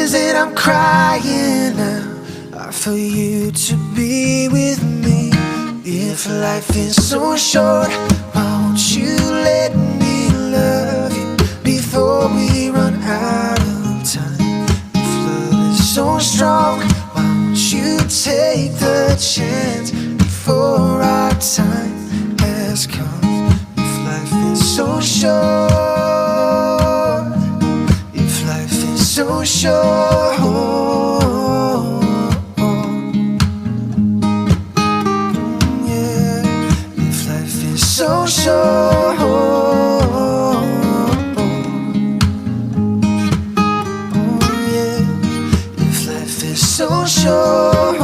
tears and I'm crying now are for you to be with me. If life is so short, why won't you let me love you before we run out of time? If love is so strong, why won't you take the chance before our time has come? If life is so short, if life is so short, so short, oh yeah. If life is so short,